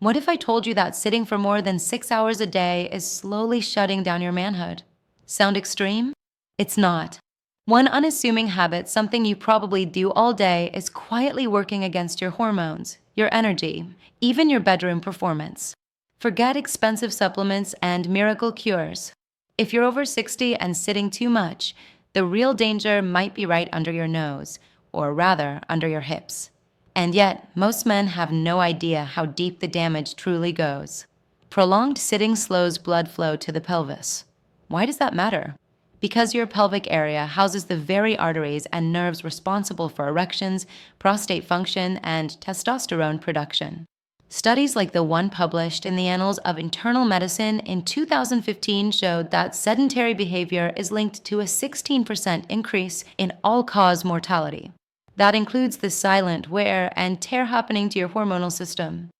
What if I told you that sitting for more than 6 hours a day is slowly shutting down your manhood? Sound extreme? It's not. One unassuming habit, something you probably do all day, is quietly working against your hormones, your energy, even your bedroom performance. Forget expensive supplements and miracle cures. If you're over 60 and sitting too much, the real danger might be right under your nose, or rather, under your hips. And yet, most men have no idea how deep the damage truly goes. Prolonged sitting slows blood flow to the pelvis. Why does that matter? Because your pelvic area houses the very arteries and nerves responsible for erections, prostate function, and testosterone production. Studies like the one published in the Annals of Internal Medicine in 2015 showed that sedentary behavior is linked to a 16% increase in all-cause mortality. That includes the silent wear and tear happening to your hormonal system.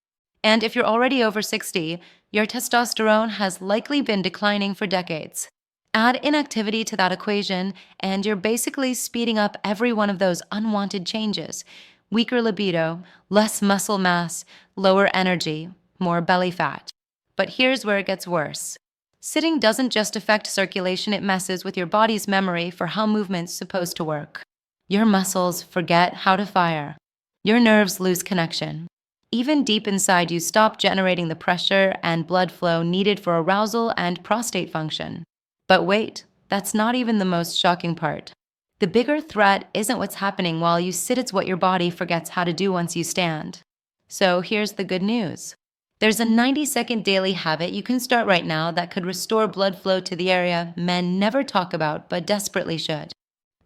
And if you're already over 60, your testosterone has likely been declining for decades. Add inactivity to that equation, and you're basically speeding up every one of those unwanted changes. Weaker libido, less muscle mass, lower energy, more belly fat. But here's where it gets worse. Sitting doesn't just affect circulation, it messes with your body's memory for how movement's supposed to work. Your muscles forget how to fire. Your nerves lose connection. Even deep inside, you stop generating the pressure and blood flow needed for arousal and prostate function. But wait, that's not even the most shocking part. The bigger threat isn't what's happening while you sit, it's what your body forgets how to do once you stand. So here's the good news. There's a 90-second daily habit you can start right now that could restore blood flow to the area men never talk about but desperately should.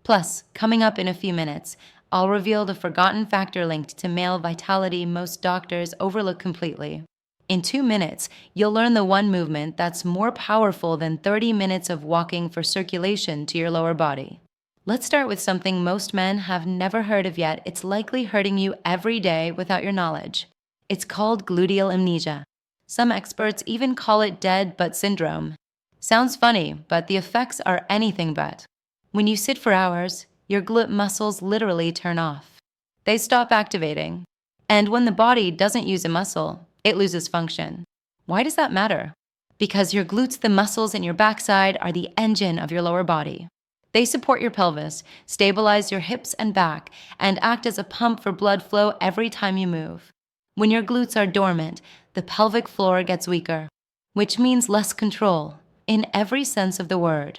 Plus, coming up in a few minutes, I'll reveal the forgotten factor linked to male vitality most doctors overlook completely. In 2 minutes, you'll learn the one movement that's more powerful than 30 minutes of walking for circulation to your lower body. Let's start with something most men have never heard of yet. It's likely hurting you every day without your knowledge. It's called gluteal amnesia. Some experts even call it dead butt syndrome. Sounds funny, but the effects are anything but. When you sit for hours, your glute muscles literally turn off. They stop activating. And when the body doesn't use a muscle, it loses function. Why does that matter? Because your glutes, the muscles in your backside, are the engine of your lower body. They support your pelvis, stabilize your hips and back, and act as a pump for blood flow every time you move. When your glutes are dormant, the pelvic floor gets weaker, which means less control, in every sense of the word.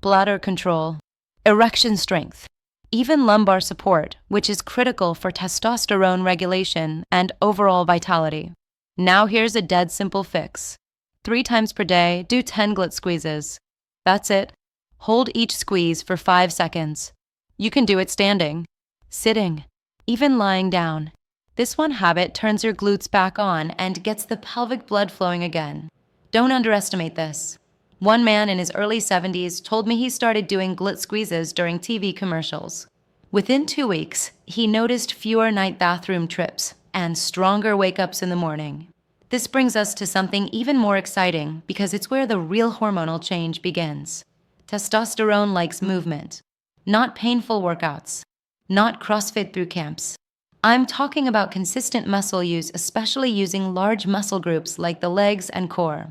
Bladder control, erection strength, even lumbar support, which is critical for testosterone regulation and overall vitality. Now here's a dead simple fix. 3 times per day, do 10 glute squeezes. That's it. Hold each squeeze for 5 seconds. You can do it standing, sitting, even lying down. This one habit turns your glutes back on and gets the pelvic blood flowing again. Don't underestimate this. One man in his early 70s told me he started doing glute squeezes during TV commercials. Within 2 weeks, he noticed fewer night bathroom trips and stronger wake-ups in the morning. This brings us to something even more exciting because it's where the real hormonal change begins. Testosterone likes movement, not painful workouts, not CrossFit boot camps. I'm talking about consistent muscle use, especially using large muscle groups like the legs and core.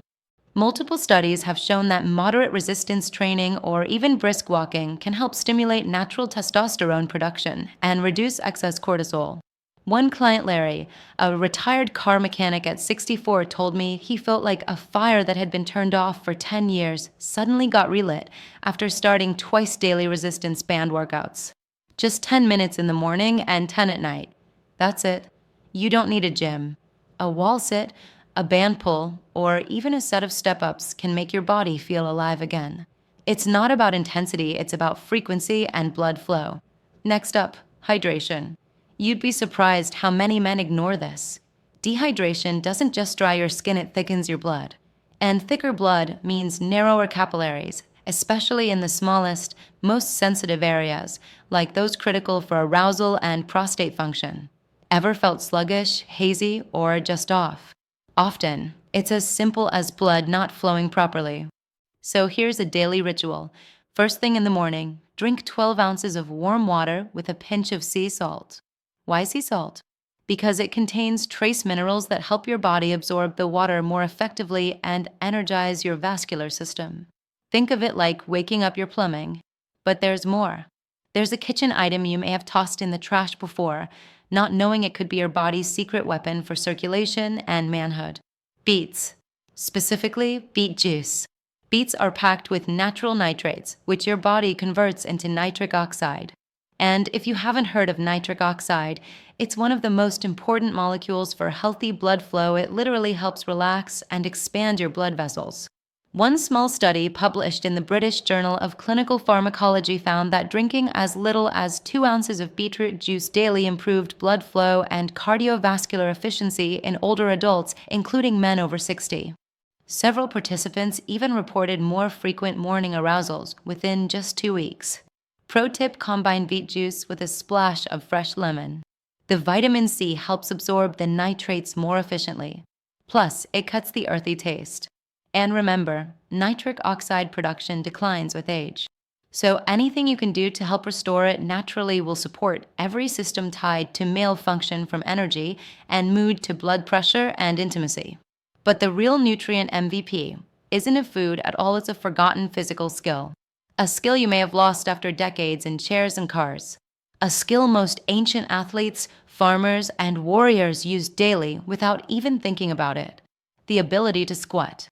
Multiple studies have shown that moderate resistance training or even brisk walking can help stimulate natural testosterone production and reduce excess cortisol. One client, Larry, a retired car mechanic at 64, told me he felt like a fire that had been turned off for 10 years suddenly got relit after starting twice daily resistance band workouts. Just 10 minutes in the morning and 10 at night. That's it. You don't need a gym. A wall sit, a band pull, or even a set of step-ups can make your body feel alive again. It's not about intensity, it's about frequency and blood flow. Next up, hydration. You'd be surprised how many men ignore this. Dehydration doesn't just dry your skin, it thickens your blood. And thicker blood means narrower capillaries, especially in the smallest, most sensitive areas, like those critical for arousal and prostate function. Ever felt sluggish, hazy, or just off? Often, it's as simple as blood not flowing properly. So here's a daily ritual. First thing in the morning, drink 12 ounces of warm water with a pinch of sea salt. Why sea salt? because it contains trace minerals that help your body absorb the water more effectively and energize your vascular system. Think of it like waking up your plumbing. But there's more. There's a kitchen item you may have tossed in the trash before, not knowing it could be your body's secret weapon for circulation and manhood. Beets. Specifically, beet juice. Beets are packed with natural nitrates, which your body converts into nitric oxide. And if you haven't heard of nitric oxide, it's one of the most important molecules for healthy blood flow. It literally helps relax and expand your blood vessels. One small study published in the British Journal of Clinical Pharmacology found that drinking as little as 2 ounces of beetroot juice daily improved blood flow and cardiovascular efficiency in older adults, including men over 60. Several participants even reported more frequent morning arousals within just 2 weeks. Pro tip: combine beet juice with a splash of fresh lemon. The vitamin C helps absorb the nitrates more efficiently. Plus, it cuts the earthy taste. And remember, nitric oxide production declines with age. So anything you can do to help restore it naturally will support every system tied to male function, from energy and mood to blood pressure and intimacy. But the real nutrient MVP isn't a food at all, it's a forgotten physical skill. A skill you may have lost after decades in chairs and cars. A skill most ancient athletes, farmers, and warriors used daily without even thinking about it. The ability to squat.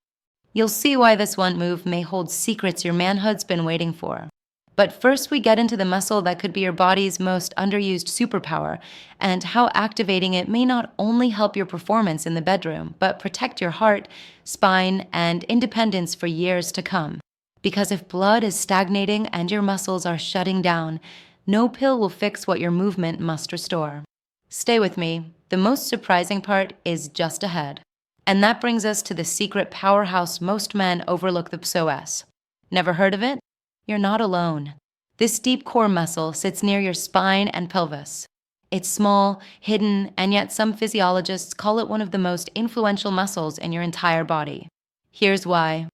You'll see why this one move may hold secrets your manhood's been waiting for. But first, we get into the muscle that could be your body's most underused superpower, and how activating it may not only help your performance in the bedroom, but protect your heart, spine, and independence for years to come. Because if blood is stagnating and your muscles are shutting down, no pill will fix what your movement must restore. Stay with me. The most surprising part is just ahead. And that brings us to the secret powerhouse most men overlook: the psoas. Never heard of it? You're not alone. This deep core muscle sits near your spine and pelvis. It's small, hidden, and yet some physiologists call it one of the most influential muscles in your entire body. Here's why.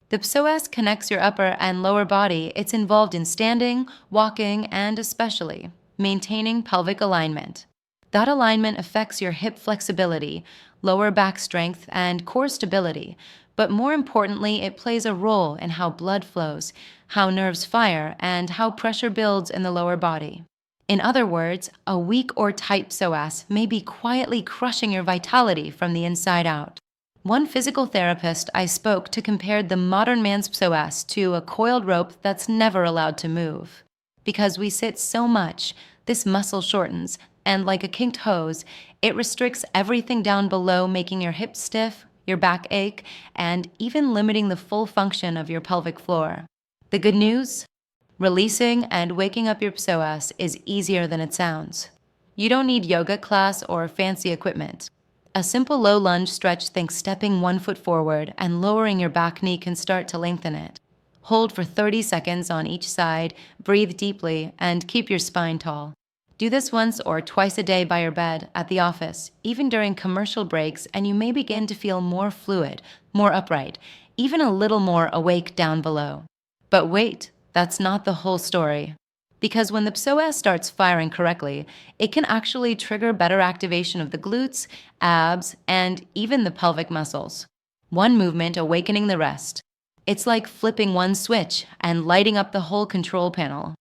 The psoas connects your upper and lower body. It's involved in standing, walking, and especially maintaining pelvic alignment. That alignment affects your hip flexibility, lower back strength, and core stability. But more importantly, it plays a role in how blood flows, how nerves fire, and how pressure builds in the lower body. In other words, a weak or tight psoas may be quietly crushing your vitality from the inside out. One physical therapist I spoke to compared the modern man's psoas to a coiled rope that's never allowed to move. Because we sit so much, this muscle shortens, and like a kinked hose, it restricts everything down below, making your hips stiff, your back ache, and even limiting the full function of your pelvic floor. The good news? Releasing and waking up your psoas is easier than it sounds. You don't need yoga class or fancy equipment. A simple low lunge stretch, think stepping 1 foot forward and lowering your back knee, can start to lengthen it. Hold for 30 seconds on each side, breathe deeply, and keep your spine tall. Do this once or twice a day by your bed, at the office, even during commercial breaks, and you may begin to feel more fluid, more upright, even a little more awake down below. But wait, that's not the whole story. Because when the psoas starts firing correctly, it can actually trigger better activation of the glutes, abs, and even the pelvic muscles. One movement awakening the rest. It's like flipping one switch and lighting up the whole control panel.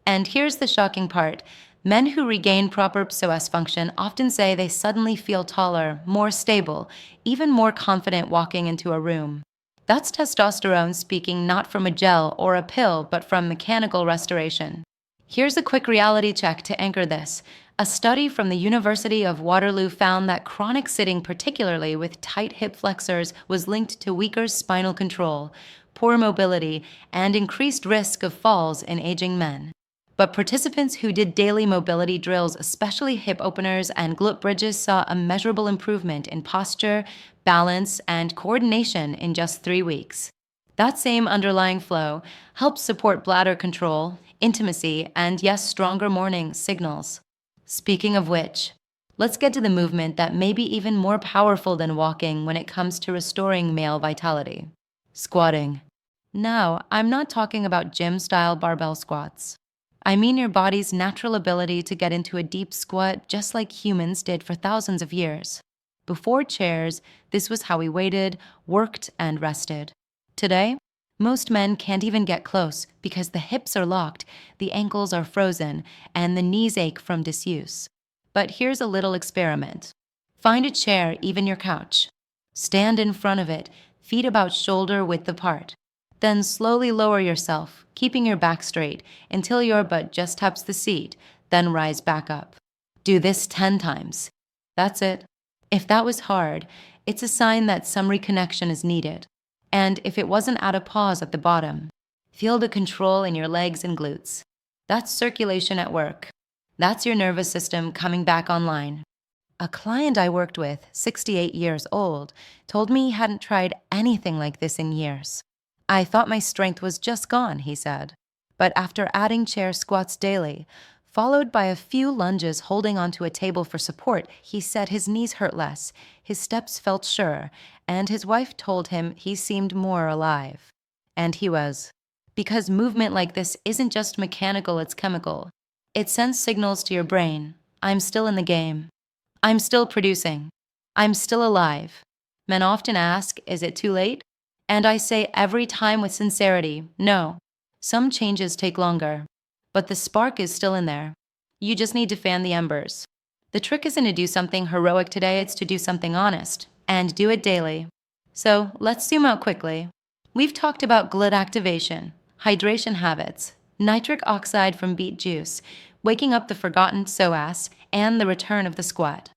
And here's the shocking part. Men who regain proper psoas function often say they suddenly feel taller, more stable, even more confident walking into a room. That's testosterone speaking, not from a gel or a pill, but from mechanical restoration. Here's a quick reality check to anchor this. A study from the University of Waterloo found that chronic sitting, particularly with tight hip flexors, was linked to weaker spinal control, poor mobility, and increased risk of falls in aging men. But participants who did daily mobility drills, especially hip openers and glute bridges, saw a measurable improvement in posture, balance, and coordination in just 3 weeks. That same underlying flow helps support bladder control, intimacy, and yes, stronger morning signals. Speaking of which, let's get to the movement that may be even more powerful than walking when it comes to restoring male vitality: squatting. Now, I'm not talking about gym-style barbell squats. I mean your body's natural ability to get into a deep squat just like humans did for thousands of years. Before chairs, this was how we waited, worked, and rested. Today, most men can't even get close because the hips are locked, the ankles are frozen, and the knees ache from disuse. But here's a little experiment. Find a chair, even your couch. Stand in front of it, feet about shoulder width apart. Then slowly lower yourself, keeping your back straight until your butt just taps the seat, then rise back up. Do this 10 times. That's it. If that was hard, it's a sign that some reconnection is needed. And if it wasn't at a pause at the bottom, feel the control in your legs and glutes. That's circulation at work. That's your nervous system coming back online. A client I worked with, 68 years old, told me he hadn't tried anything like this in years. I thought my strength was just gone, he said. But after adding chair squats daily, followed by a few lunges holding onto a table for support, he said his knees hurt less, his steps felt surer, and his wife told him he seemed more alive. And he was. Because movement like this isn't just mechanical, it's chemical. It sends signals to your brain. I'm still in the game. I'm still producing. I'm still alive. Men often ask, is it too late? And I say every time with sincerity, no. Some changes take longer, but the spark is still in there. You just need to fan the embers. The trick isn't to do something heroic today, it's to do something honest, and do it daily. So let's zoom out quickly. We've talked about glute activation, hydration habits, nitric oxide from beet juice, waking up the forgotten psoas, and the return of the squat.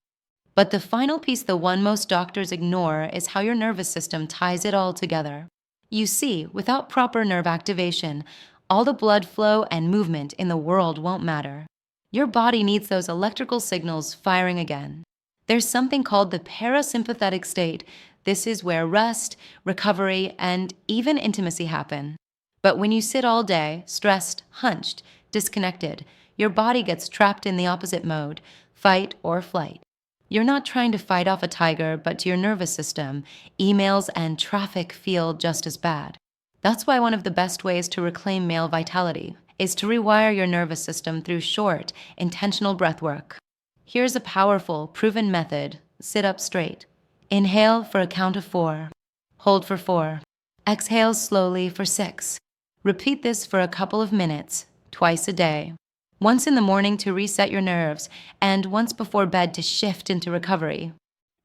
But the final piece, the one most doctors ignore, is how your nervous system ties it all together. You see, without proper nerve activation, all the blood flow and movement in the world won't matter. Your body needs those electrical signals firing again. There's something called the parasympathetic state. This is where rest, recovery, and even intimacy happen. But when you sit all day, stressed, hunched, disconnected, your body gets trapped in the opposite mode, fight or flight. You're not trying to fight off a tiger, but to your nervous system, emails and traffic feel just as bad. That's why one of the best ways to reclaim male vitality is to rewire your nervous system through short, intentional breath work. Here's a powerful, proven method. Sit up straight. Inhale for a count of 4. Hold for 4. Exhale slowly for 6. Repeat this for a couple of minutes, twice a day. Once in the morning to reset your nerves, and once before bed to shift into recovery.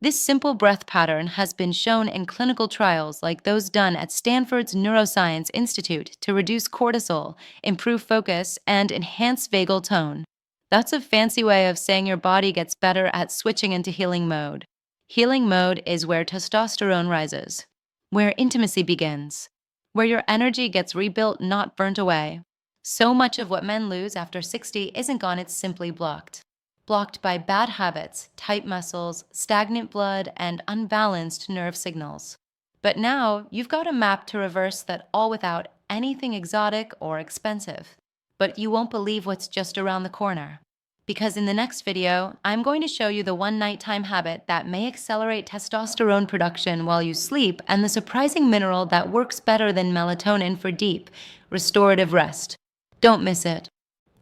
This simple breath pattern has been shown in clinical trials like those done at Stanford's Neuroscience Institute to reduce cortisol, improve focus, and enhance vagal tone. That's a fancy way of saying your body gets better at switching into healing mode. Healing mode is where testosterone rises, where intimacy begins, where your energy gets rebuilt, not burnt away. So much of what men lose after 60 isn't gone, it's simply blocked. Blocked by bad habits, tight muscles, stagnant blood, and unbalanced nerve signals. But now, you've got a map to reverse that, all without anything exotic or expensive. But you won't believe what's just around the corner. Because in the next video, I'm going to show you the one nighttime habit that may accelerate testosterone production while you sleep, and the surprising mineral that works better than melatonin for deep, restorative rest. Don't miss it.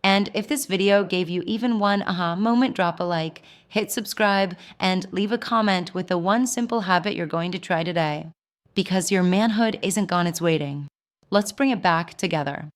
And if this video gave you even one aha moment, drop a like, hit subscribe, and leave a comment with the one simple habit you're going to try today. Because your manhood isn't gone, it's waiting. Let's bring it back together.